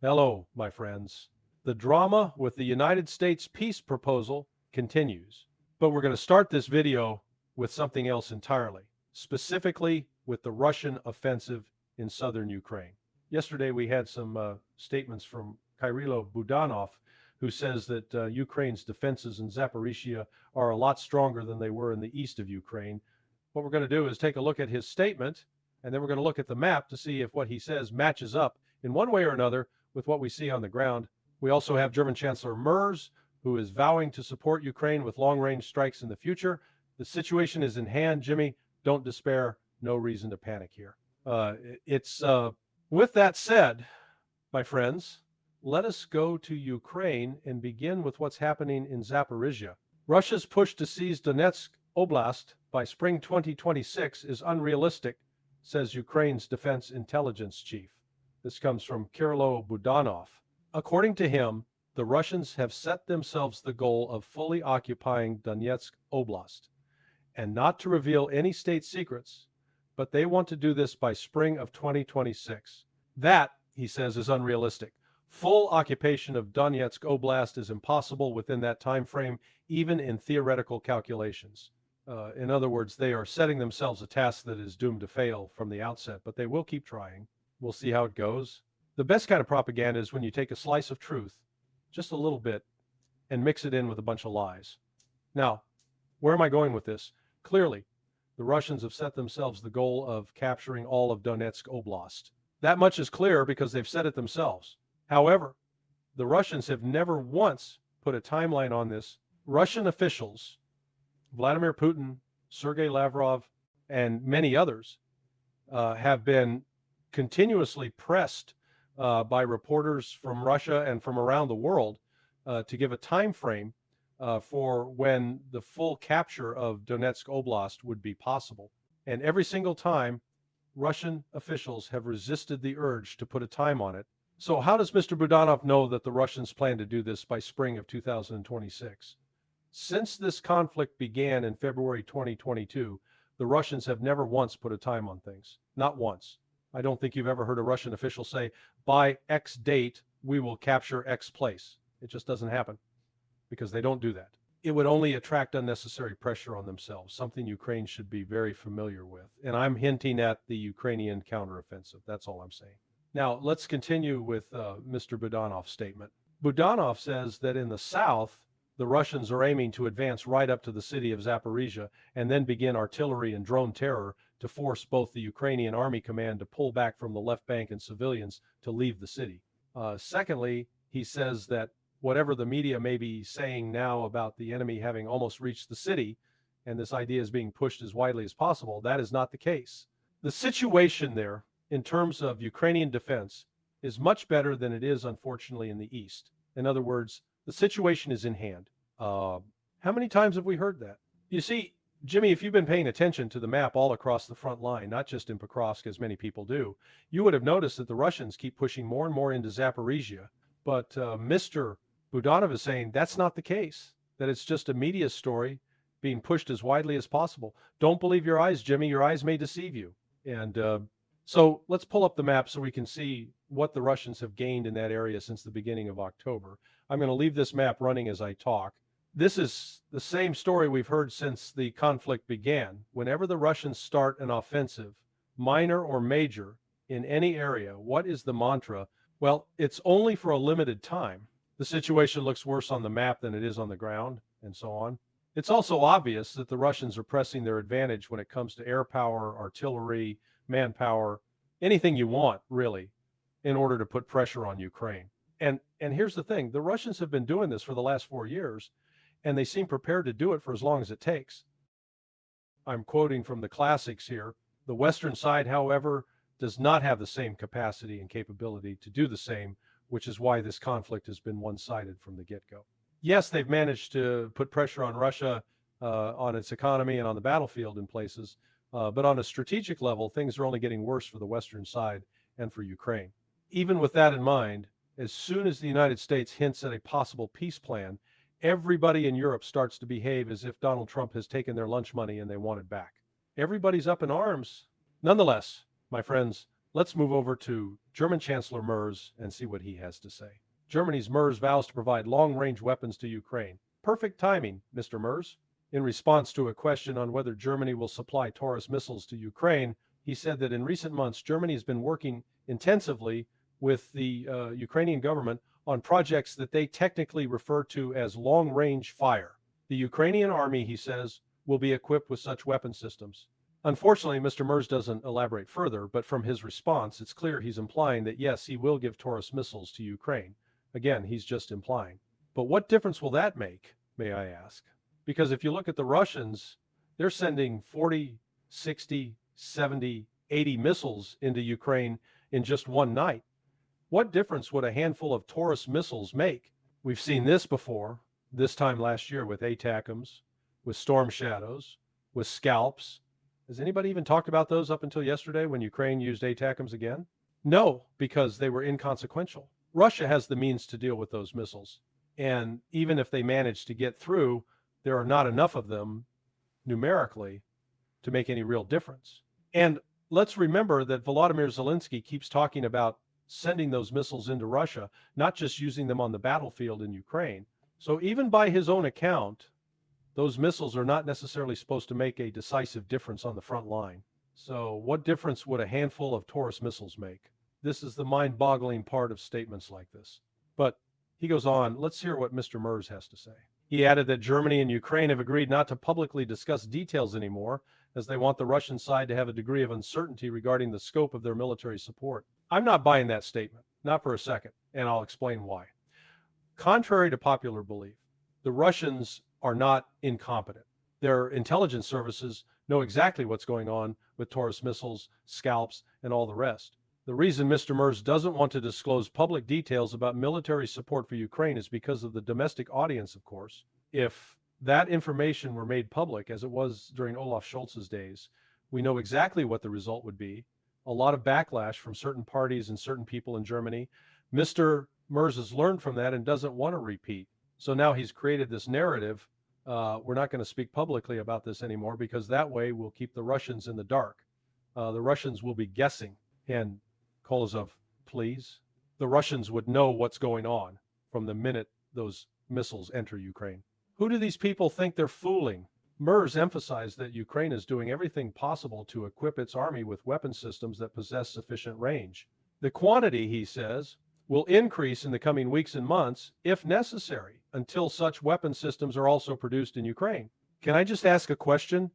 Hello, my friends. The drama with the United States peace proposal continues, but we're going to start this video with something else entirely, specifically with the Russian offensive in southern Ukraine. Yesterday, we had some statements from Kyrylo Budanov, who says that Ukraine's defenses in Zaporizhia are a lot stronger than they were in the east of Ukraine. What we're going to do is take a look at his statement, and then we're going to look at the map to see if what he says matches up in one way or another with what we see on the ground. We also have German Chancellor Merz, who is vowing to support Ukraine with long-range strikes in the future. The situation is in hand, Jimmy. Don't despair. No reason to panic here. With that said, my friends, let us go to Ukraine and begin with what's happening in Zaporizhia. Russia's push to seize Donetsk Oblast by spring 2026 is unrealistic, says Ukraine's defense intelligence chief. This comes from Kyrylo Budanov. According to him, the Russians have set themselves the goal of fully occupying Donetsk Oblast, and not to reveal any state secrets, but they want to do this by spring of 2026. That, he says, is unrealistic. Full occupation of Donetsk Oblast is impossible within that time frame, even in theoretical calculations. In other words, they are setting themselves a task that is doomed to fail from the outset, but they will keep trying. We'll see how it goes. The best kind of propaganda is when you take a slice of truth, just a little bit, and mix it in with a bunch of lies. Now, where am I going with this? Clearly, the Russians have set themselves the goal of capturing all of Donetsk Oblast. That much is clear because they've said it themselves. However, the Russians have never once put a timeline on this. Russian officials, Vladimir Putin, Sergei Lavrov, and many others, have been continuously pressed by reporters from Russia and from around the world to give a time frame for when the full capture of Donetsk Oblast would be possible. And every single time, Russian officials have resisted the urge to put a time on it. So how does Mr. Budanov know that the Russians plan to do this by spring of 2026? Since this conflict began in February 2022, the Russians have never once put a time on things. Not once. I don't think you've ever heard a Russian official say, by X date, we will capture X place. It just doesn't happen because they don't do that. It would only attract unnecessary pressure on themselves, something Ukraine should be very familiar with. And I'm hinting at the Ukrainian counteroffensive. That's all I'm saying. Now, let's continue with Mr. Budanov's statement. Budanov says that in the south, the Russians are aiming to advance right up to the city of Zaporizhia and then begin artillery and drone terror to force both the Ukrainian Army Command to pull back from the left bank and civilians to leave the city. Secondly, he says that whatever the media may be saying now about the enemy having almost reached the city, and this idea is being pushed as widely as possible, that is not the case. The situation there, in terms of Ukrainian defense, is much better than it is, unfortunately, in the east. In other words, the situation is in hand. How many times have we heard that? You see, Jimmy, if you've been paying attention to the map all across the front line, not just in Pokrovsk, as many people do, you would have noticed that the Russians keep pushing more and more into Zaporizhia. But Mr. Budanov is saying that's not the case, that it's just a media story being pushed as widely as possible. Don't believe your eyes, Jimmy. Your eyes may deceive you. And so let's pull up the map so we can see what the Russians have gained in that area since the beginning of October. I'm going to leave this map running as I talk. This is the same story we've heard since the conflict began. Whenever the Russians start an offensive, minor or major, in any area, what is the mantra? Well, it's only for a limited time. The situation looks worse on the map than it is on the ground, and so on. It's also obvious that the Russians are pressing their advantage when it comes to air power, artillery, manpower, anything you want, really, in order to put pressure on Ukraine. And here's the thing. The Russians have been doing this for the last 4 years, and they seem prepared to do it for as long as it takes. I'm quoting from the classics here. The Western side, however, does not have the same capacity and capability to do the same, which is why this conflict has been one-sided from the get-go. Yes, they've managed to put pressure on Russia on its economy and on the battlefield in places, but on a strategic level, things are only getting worse for the Western side and for Ukraine. Even with that in mind, as soon as the United States hints at a possible peace plan, everybody in Europe starts to behave as if Donald Trump has taken their lunch money and they want it back. Everybody's up in arms. Nonetheless, my friends, Let's move over to German Chancellor Merz and see what he has to say. Germany's Merz vows to provide long-range weapons to Ukraine. Perfect timing, Mr. Merz. In response to a question on whether Germany will supply Taurus missiles to Ukraine, he said that in recent months, Germany has been working intensively with the Ukrainian government on projects that they technically refer to as long-range fire. The Ukrainian army, he says, will be equipped with such weapon systems. Unfortunately, Mr. Merz doesn't elaborate further, but from his response, it's clear he's implying that yes, he will give Taurus missiles to Ukraine. Again, he's just implying. But what difference will that make, may I ask? Because if you look at the Russians, they're sending 40, 60, 70, 80 missiles into Ukraine in just one night. What difference would a handful of Taurus missiles make? We've seen this before, this time last year with ATACMS, with Storm Shadows, with Scalps. Has anybody even talked about those up until yesterday when Ukraine used ATACMS again? No, because they were inconsequential. Russia has the means to deal with those missiles. And even if they manage to get through, there are not enough of them numerically to make any real difference. And let's remember that Volodymyr Zelensky keeps talking about sending those missiles into Russia, not just using them on the battlefield in Ukraine. So even by his own account, those missiles are not necessarily supposed to make a decisive difference on the front line. So what difference would a handful of Taurus missiles make? This is the mind-boggling part of statements like this. But he goes on, let's hear what Mr. Merz has to say. He added that Germany and Ukraine have agreed not to publicly discuss details anymore, as they want the Russian side to have a degree of uncertainty regarding the scope of their military support. I'm not buying that statement, not for a second, and I'll explain why. Contrary to popular belief, the Russians are not incompetent. Their intelligence services know exactly what's going on with Taurus missiles, Scalps, and all the rest. The reason Mr. Merz doesn't want to disclose public details about military support for Ukraine is because of the domestic audience, of course. If that information were made public, as it was during Olaf Scholz's days, we know exactly what the result would be. A lot of backlash from certain parties and certain people in Germany. Mr. Merz has learned from that and doesn't want to repeat. So now he's created this narrative. We're not going to speak publicly about this anymore because that way we'll keep the Russians in the dark. The Russians will be guessing. And Kolozov, please. The Russians would know what's going on from the minute those missiles enter Ukraine. Who do these people think they're fooling? Merz emphasized that Ukraine is doing everything possible to equip its army with weapon systems that possess sufficient range. The quantity, he says, will increase in the coming weeks and months, if necessary, until such weapon systems are also produced in Ukraine. Can I just ask a question?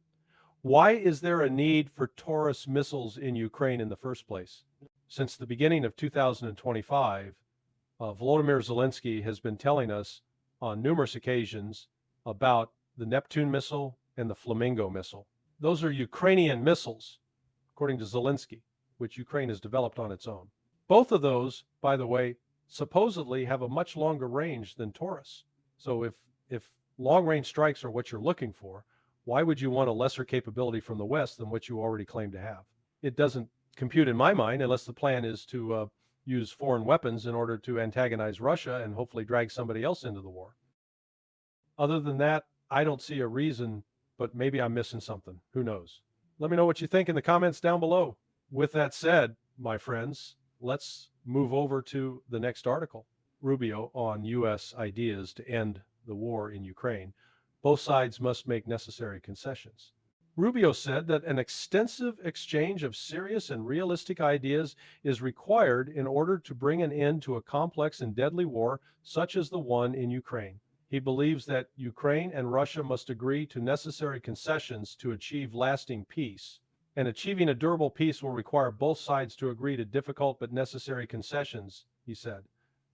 Why is there a need for Taurus missiles in Ukraine in the first place? Since the beginning of 2025, Volodymyr Zelensky has been telling us on numerous occasions about the Neptune missile and the Flamingo missile. Those are Ukrainian missiles, according to Zelensky, which Ukraine has developed on its own. Both of those, by the way, supposedly have a much longer range than Taurus. So if long-range strikes are what you're looking for, why would you want a lesser capability from the West than what you already claim to have? It doesn't compute in my mind unless the plan is to use foreign weapons in order to antagonize Russia and hopefully drag somebody else into the war. Other than that, I don't see a reason, but maybe I'm missing something. Who knows? Let me know what you think in the comments down below. With that said, my friends, let's move over to the next article. Rubio on U.S. ideas to end the war in Ukraine. Both sides must make necessary concessions. Rubio said that an extensive exchange of serious and realistic ideas is required in order to bring an end to a complex and deadly war such as the one in Ukraine. He believes that Ukraine and Russia must agree to necessary concessions to achieve lasting peace. And achieving a durable peace will require both sides to agree to difficult but necessary concessions, he said.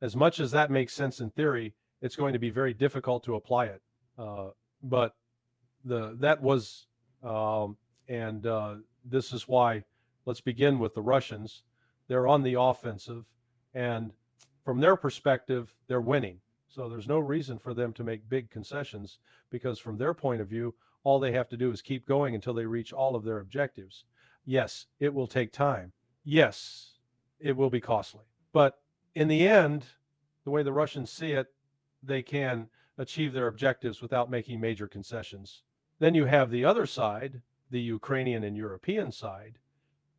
As much as that makes sense in theory, it's going to be very difficult to apply it. This is why, let's begin with the Russians. They're on the offensive, and from their perspective, they're winning. So there's no reason for them to make big concessions, because from their point of view, all they have to do is keep going until they reach all of their objectives. Yes, it will take time. Yes, it will be costly. But in the end, the way the Russians see it, they can achieve their objectives without making major concessions. Then you have the other side, the Ukrainian and European side.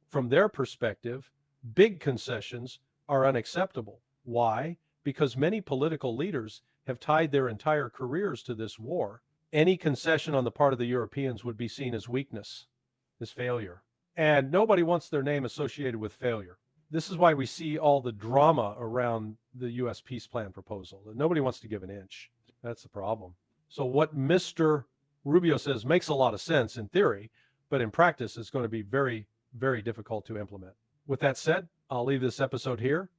From their perspective, Big concessions are unacceptable. Why? Because many political leaders have tied their entire careers to this war. Any concession on the part of the Europeans would be seen as weakness, as failure. And nobody wants their name associated with failure. This is why we see all the drama around the U.S. peace plan proposal. Nobody wants to give an inch. That's the problem. So what Mr. Rubio says makes a lot of sense in theory, but in practice it's going to be very, very difficult to implement. With that said, I'll leave this episode here.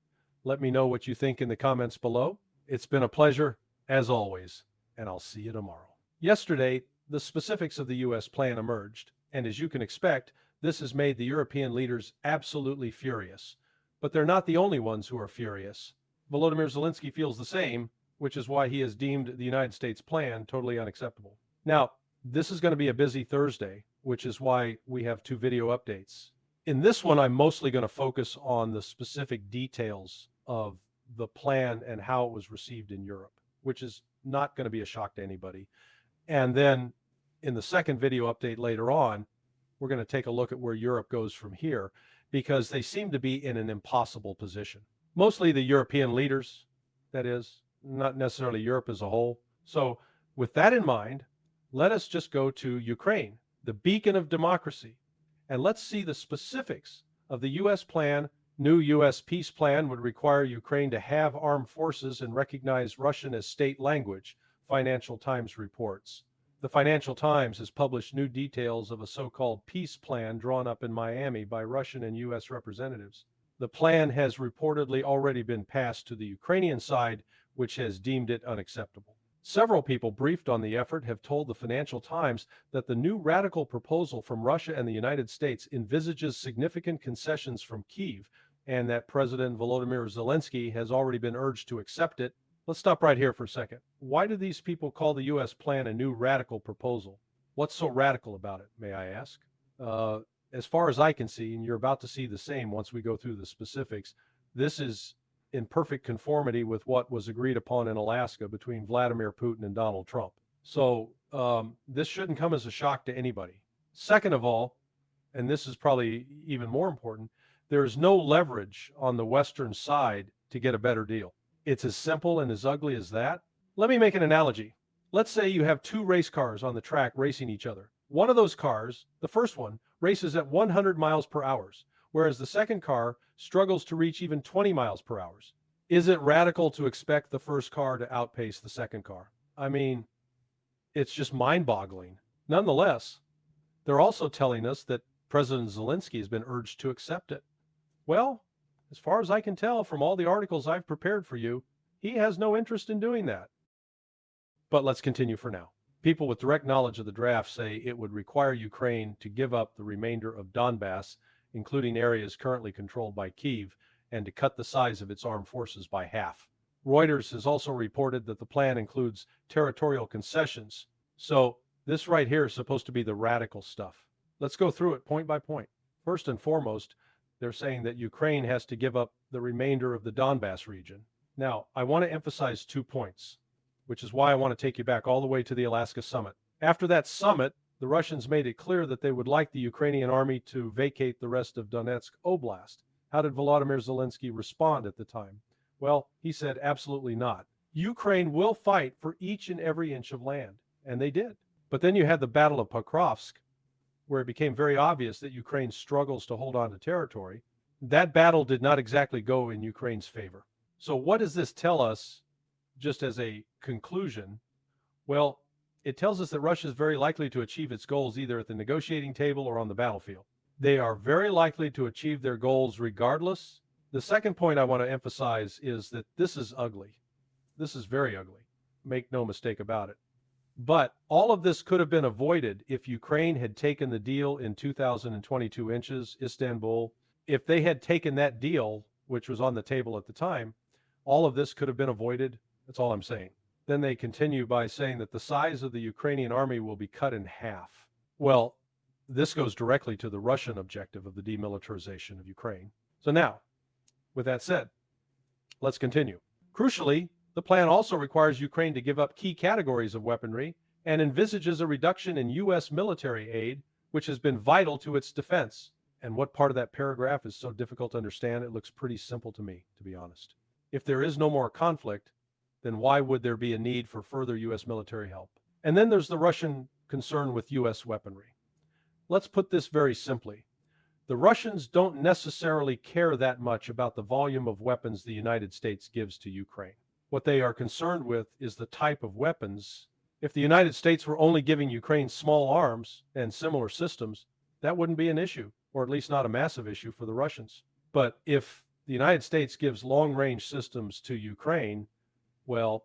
Let me know what you think in the comments below. It's been a pleasure, as always, and I'll see you tomorrow. Yesterday, the specifics of the U.S. plan emerged, and as you can expect, this has made the European leaders absolutely furious. But they're not the only ones who are furious. Volodymyr Zelensky feels the same, which is why he has deemed the United States plan totally unacceptable. Now, this is going to be a busy Thursday, which is why we have 2 video updates. In this one, I'm mostly going to focus on the specific details of the plan and how it was received in Europe, which is not going to be a shock to anybody. And then in the second video update later on, we're going to take a look at where Europe goes from here, because they seem to be in an impossible position. Mostly the European leaders, that is, not necessarily Europe as a whole. So with that in mind, let us just go to Ukraine, the beacon of democracy, and let's see the specifics of the U.S. plan. New U.S. peace plan would require Ukraine to have armed forces and recognize Russian as state language, Financial Times reports. The Financial Times has published new details of a so-called peace plan drawn up in Miami by Russian and U.S. representatives. The plan has reportedly already been passed to the Ukrainian side, which has deemed it unacceptable. Several people briefed on the effort have told the Financial Times that the new radical proposal from Russia and the United States envisages significant concessions from Kyiv, and that President Volodymyr Zelensky has already been urged to accept it. Let's stop right here for a second. Why do these people call the U.S. plan a new radical proposal? What's so radical about it, may I ask? As far as I can see, and you're about to see the same once we go through the specifics, this is in perfect conformity with what was agreed upon in Alaska between Vladimir Putin and Donald Trump. So this shouldn't come as a shock to anybody. Second of all, and this is probably even more important, there is no leverage on the Western side to get a better deal. It's as simple and as ugly as that. Let me make an analogy. Let's say you have 2 race cars on the track racing each other. One of those cars, the first one, races at 100 miles per hour, whereas the second car struggles to reach even 20 miles per hour. Is it radical to expect the first car to outpace the second car? I mean, it's just mind-boggling. Nonetheless, they're also telling us that President Zelensky has been urged to accept it. Well, as far as I can tell from all the articles I've prepared for you, he has no interest in doing that. But let's continue for now. People with direct knowledge of the draft say it would require Ukraine to give up the remainder of Donbass, including areas currently controlled by Kyiv, and to cut the size of its armed forces by half. Reuters has also reported that the plan includes territorial concessions. So this right here is supposed to be the radical stuff. Let's go through it point by point. First and foremost, they're saying that Ukraine has to give up the remainder of the Donbass region. Now, I want to emphasize 2 points, which is why I want to take you back all the way to the Alaska summit. After that summit, the Russians made it clear that they would like the Ukrainian army to vacate the rest of Donetsk Oblast. How did Volodymyr Zelensky respond at the time? Well, he said absolutely not. Ukraine will fight for each and every inch of land, and they did. But then you had the Battle of Pokrovsk, where it became very obvious that Ukraine struggles to hold on to territory. That battle did not exactly go in Ukraine's favor. So what does this tell us, just as a conclusion? Well, it tells us that Russia is very likely to achieve its goals either at the negotiating table or on the battlefield. They are very likely to achieve their goals regardless. The second point I want to emphasize is that this is ugly. This is very ugly. Make no mistake about it. But all of this could have been avoided if Ukraine had taken the deal in 2022 inches, Istanbul. If they had taken that deal, which was on the table at the time, all of this could have been avoided. That's all I'm saying. Then they continue by saying that the size of the Ukrainian army will be cut in half. Well, this goes directly to the Russian objective of the demilitarization of Ukraine. So now, with that said, let's continue. Crucially, the plan also requires Ukraine to give up key categories of weaponry and envisages a reduction in U.S. military aid, which has been vital to its defense. And what part of that paragraph is so difficult to understand? It looks pretty simple to me, to be honest. If there is no more conflict, then why would there be a need for further U.S. military help? And then there's the Russian concern with U.S. weaponry. Let's put this very simply. The Russians don't necessarily care that much about the volume of weapons the United States gives to Ukraine. What they are concerned with is the type of weapons. If the United States were only giving Ukraine small arms and similar systems, that wouldn't be an issue, or at least not a massive issue for the Russians. But if the United States gives long-range systems to Ukraine, well,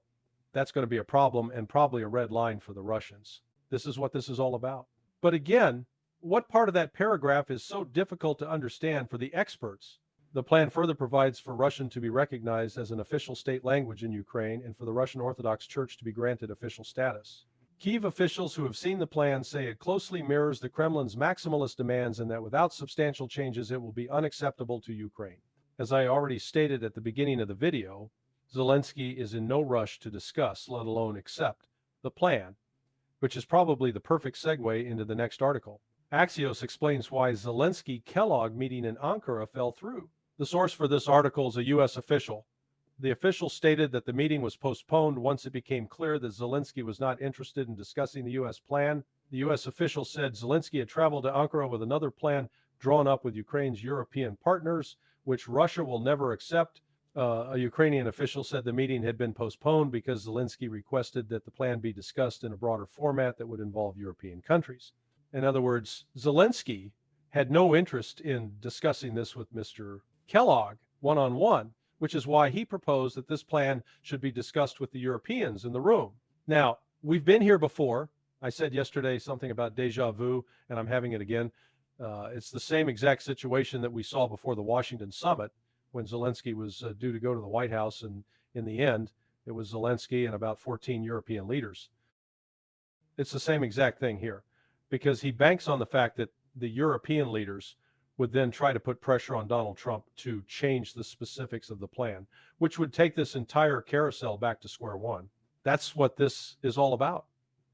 that's going to be a problem and probably a red line for the Russians. This is what this is all about. But again, what part of that paragraph is so difficult to understand for the experts? The plan further provides for Russian to be recognized as an official state language in Ukraine and for the Russian Orthodox Church to be granted official status. Kyiv officials who have seen the plan say it closely mirrors the Kremlin's maximalist demands and that without substantial changes it will be unacceptable to Ukraine. As I already stated at the beginning of the video, Zelensky is in no rush to discuss, let alone accept, the plan, which is probably the perfect segue into the next article. Axios explains why Zelensky-Kellogg meeting in Ankara fell through. The source for this article is a U.S. official. The official stated that the meeting was postponed once it became clear that Zelensky was not interested in discussing the U.S. plan. The U.S. official said Zelensky had traveled to Ankara with another plan drawn up with Ukraine's European partners, which Russia will never accept. A Ukrainian official said the meeting had been postponed because Zelensky requested that the plan be discussed in a broader format that would involve European countries. In other words, Zelensky had no interest in discussing this with Mr. Kellogg one-on-one, which is why he proposed that this plan should be discussed with the Europeans in the room. Now, we've been here before. I said yesterday something about deja vu, and I'm having it again. It's the same exact situation that we saw before the Washington summit when Zelensky was due to go to the White House, and in the end, it was Zelensky and about 14 European leaders. It's the same exact thing here, because he banks on the fact that the European leaders would then try to put pressure on Donald Trump to change the specifics of the plan, which would take this entire carousel back to square one. That's what this is all about,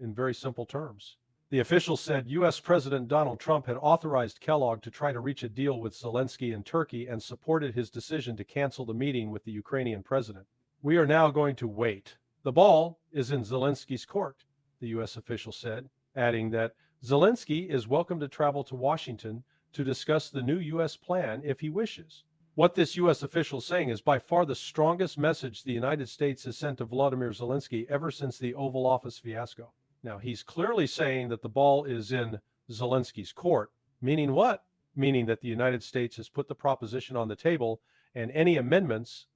in very simple terms. The official said U.S. President Donald Trump had authorized Kellogg to try to reach a deal with Zelensky in Turkey and supported his decision to cancel the meeting with the Ukrainian president. We are now going to wait. The ball is in Zelensky's court, the U.S. official said, adding that Zelensky is welcome to travel to Washington to discuss the new U.S. plan if he wishes. What this U.S. official is saying is by far the strongest message the United States has sent to Volodymyr Zelensky ever since the Oval Office fiasco. Now, he's clearly saying that the ball is in Zelensky's court, meaning what? Meaning that the United States has put the proposition on the table, and any amendments,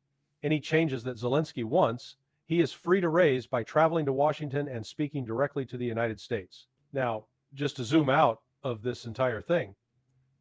any changes that Zelensky wants, he is free to raise by traveling to Washington and speaking directly to the United States. Now, just to zoom out of this entire thing,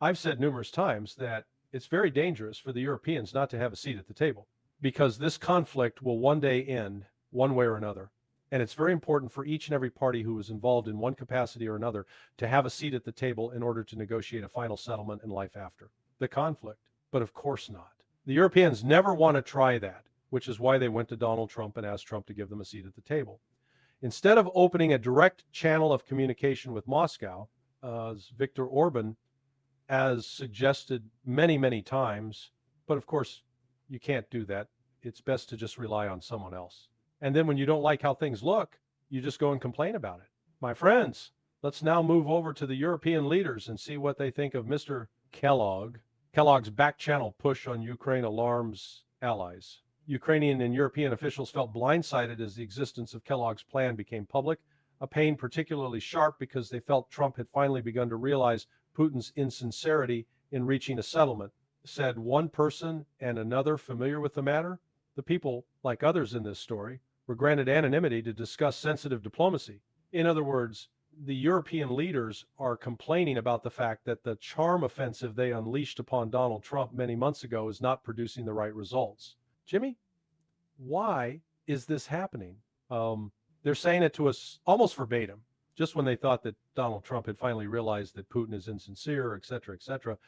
I've said numerous times that it's very dangerous for the Europeans not to have a seat at the table, because this conflict will one day end one way or another. And it's very important for each and every party who is involved in one capacity or another to have a seat at the table in order to negotiate a final settlement in life after the conflict. But of course not. The Europeans never want to try that, which is why they went to Donald Trump and asked Trump to give them a seat at the table. Instead of opening a direct channel of communication with Moscow, Viktor Orban has suggested many, many times, but of course you can't do that. It's best to just rely on someone else. And then when you don't like how things look, you just go and complain about it. My friends, let's now move over to the European leaders and see what they think of Mr. Kellogg. Kellogg's back channel push on Ukraine alarms allies. Ukrainian and European officials felt blindsided as the existence of Kellogg's plan became public, a pain particularly sharp because they felt Trump had finally begun to realize Putin's insincerity in reaching a settlement. Said one person and another familiar with the matter. The people, like others in this story, were granted anonymity to discuss sensitive diplomacy. In other words, the European leaders are complaining about the fact that the charm offensive they unleashed upon Donald Trump many months ago is not producing the right results. Jimmy, why is this happening? They're saying it to us almost verbatim, just when they thought that Donald Trump had finally realized that Putin is insincere, et cetera, et cetera.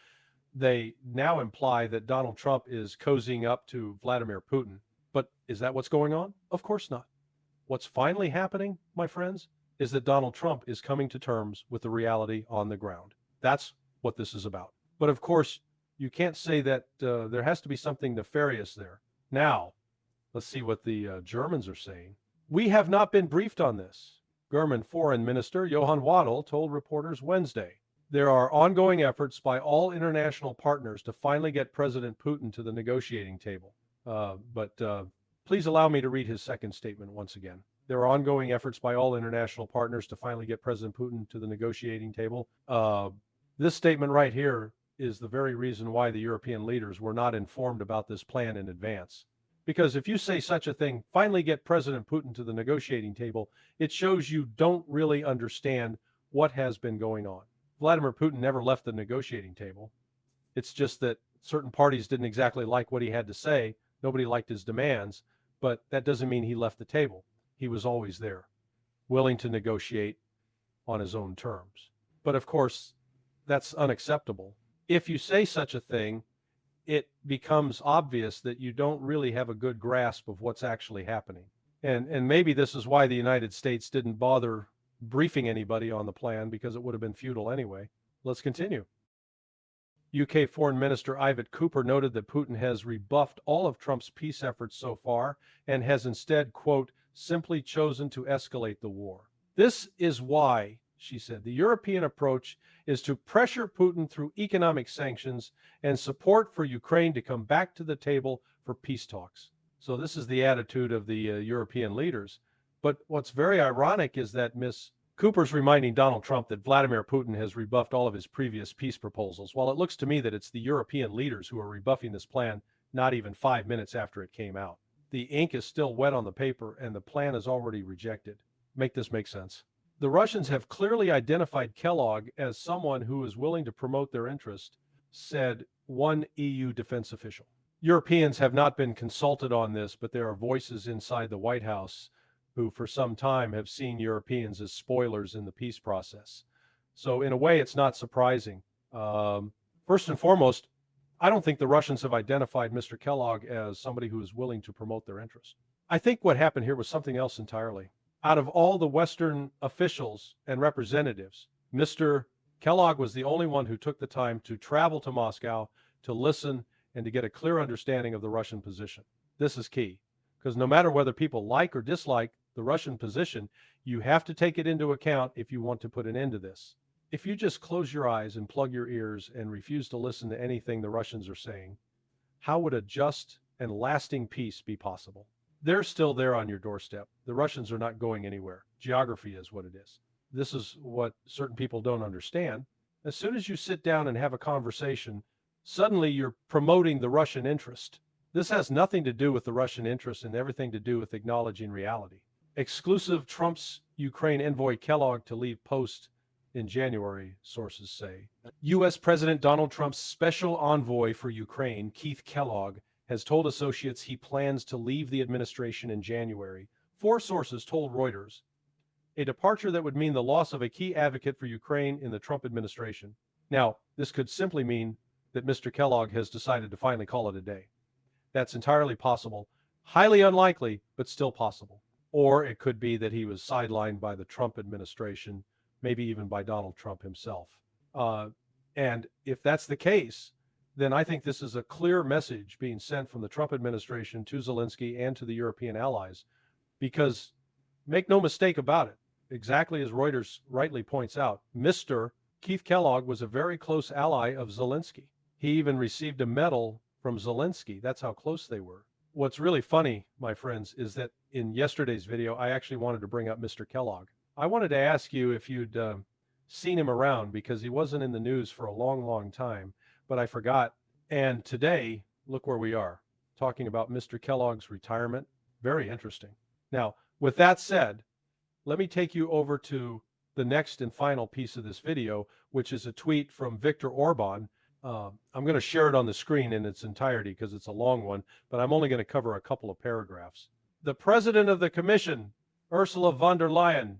They now imply that Donald Trump is cozying up to Vladimir Putin. But is that what's going on? Of course not. What's finally happening, my friends, is that Donald Trump is coming to terms with the reality on the ground. That's what this is about. But of course, you can't say that there has to be something nefarious there. Now, let's see what the Germans are saying. We have not been briefed on this, German Foreign Minister Johann Waddell told reporters Wednesday. There are ongoing efforts by all international partners to finally get President Putin to the negotiating table. But please allow me to read his second statement once again. There are ongoing efforts by all international partners to finally get President Putin to the negotiating table. This statement right here is the very reason why the European leaders were not informed about this plan in advance. Because if you say such a thing, finally get President Putin to the negotiating table, it shows you don't really understand what has been going on. Vladimir Putin never left the negotiating table. It's just that certain parties didn't exactly like what he had to say. Nobody liked his demands, but that doesn't mean he left the table. He was always there, willing to negotiate on his own terms. But of course, that's unacceptable. If you say such a thing, it becomes obvious that you don't really have a good grasp of what's actually happening. And maybe this is why the United States didn't bother briefing anybody on the plan, because it would have been futile anyway. Let's continue. UK Foreign Minister Ivat Cooper noted that Putin has rebuffed all of Trump's peace efforts so far and has instead, quote, simply chosen to escalate the war. This is why, she said, the European approach is to pressure Putin through economic sanctions and support for Ukraine to come back to the table for peace talks. So this is the attitude of the European leaders. But what's very ironic is that Ms. Cooper's reminding Donald Trump that Vladimir Putin has rebuffed all of his previous peace proposals, while it looks to me that it's the European leaders who are rebuffing this plan not even 5 minutes after it came out. The ink is still wet on the paper and the plan is already rejected. Make this make sense. The Russians have clearly identified Kellogg as someone who is willing to promote their interest, said one EU defense official. Europeans have not been consulted on this, but there are voices inside the White House who for some time have seen Europeans as spoilers in the peace process. So in a way, it's not surprising. First and foremost, I don't think the Russians have identified Mr. Kellogg as somebody who is willing to promote their interest. I think what happened here was something else entirely. Out of all the Western officials and representatives, Mr. Kellogg was the only one who took the time to travel to Moscow to listen and to get a clear understanding of the Russian position. This is key, because no matter whether people like or dislike the Russian position, you have to take it into account if you want to put an end to this. If you just close your eyes and plug your ears and refuse to listen to anything the Russians are saying, how would a just and lasting peace be possible? They're still there on your doorstep. The Russians are not going anywhere. Geography is what it is. This is what certain people don't understand. As soon as you sit down and have a conversation, suddenly you're promoting the Russian interest. This has nothing to do with the Russian interest and everything to do with acknowledging reality. Exclusive Trump's Ukraine envoy Kellogg to leave post in January, sources say. U.S. President Donald Trump's special envoy for Ukraine, Keith Kellogg, has told associates he plans to leave the administration in January. 4 sources told Reuters, a departure that would mean the loss of a key advocate for Ukraine in the Trump administration. Now, this could simply mean that Mr. Kellogg has decided to finally call it a day. That's entirely possible, highly unlikely, but still possible. Or it could be that he was sidelined by the Trump administration, maybe even by Donald Trump himself. And if that's the case, then I think this is a clear message being sent from the Trump administration to Zelensky and to the European allies, because make no mistake about it, exactly as Reuters rightly points out, Mr. Keith Kellogg was a very close ally of Zelensky. He even received a medal from Zelensky. That's how close they were. What's really funny, my friends, is that in yesterday's video, I actually wanted to bring up Mr. Kellogg. I wanted to ask you if you'd seen him around, because he wasn't in the news for a long, long time, but I forgot. And today, look where we are, talking about Mr. Kellogg's retirement. Very interesting. Now, with that said, let me take you over to the next and final piece of this video, which is a tweet from Viktor Orban. I'm going to share it on the screen in its entirety because it's a long one, but I'm only going to cover a couple of paragraphs. The President of the Commission, Ursula von der Leyen,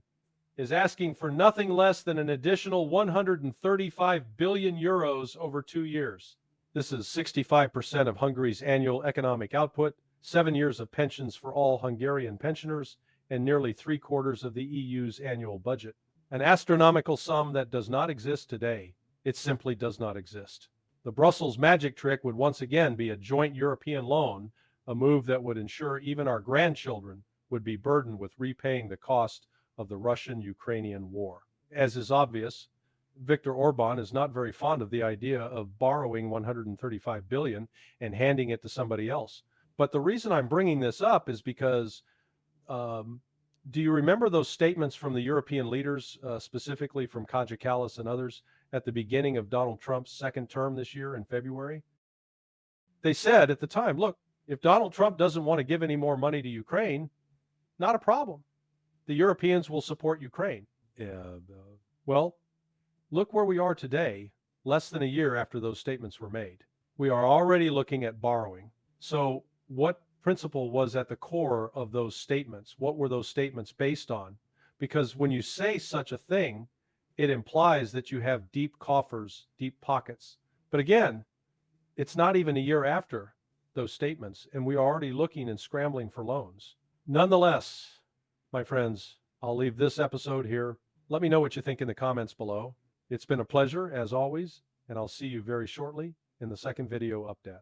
is asking for nothing less than an additional 135 billion euros over 2 years. This is 65% of Hungary's annual economic output, 7 years of pensions for all Hungarian pensioners, and nearly 3/4 of the EU's annual budget. An astronomical sum that does not exist today. It simply does not exist. The Brussels magic trick would once again be a joint European loan, a move that would ensure even our grandchildren would be burdened with repaying the cost of the Russian-Ukrainian war. As is obvious, Viktor Orban is not very fond of the idea of borrowing 135 billion and handing it to somebody else. But the reason I'm bringing this up is because do you remember those statements from the European leaders, specifically from Kaja Kallas and others, at the beginning of Donald Trump's second term this year in February? They said at the time, look, if Donald Trump doesn't want to give any more money to Ukraine, not a problem. The Europeans will support Ukraine. Well, look where we are today, less than a year after those statements were made. We are already looking at borrowing. So what principle was at the core of those statements? What were those statements based on? Because when you say such a thing, it implies that you have deep coffers, deep pockets. But again, it's not even a year after those statements, and we are already looking and scrambling for loans. Nonetheless, my friends, I'll leave this episode here. Let me know what you think in the comments below. It's been a pleasure, as always, and I'll see you very shortly in the second video update.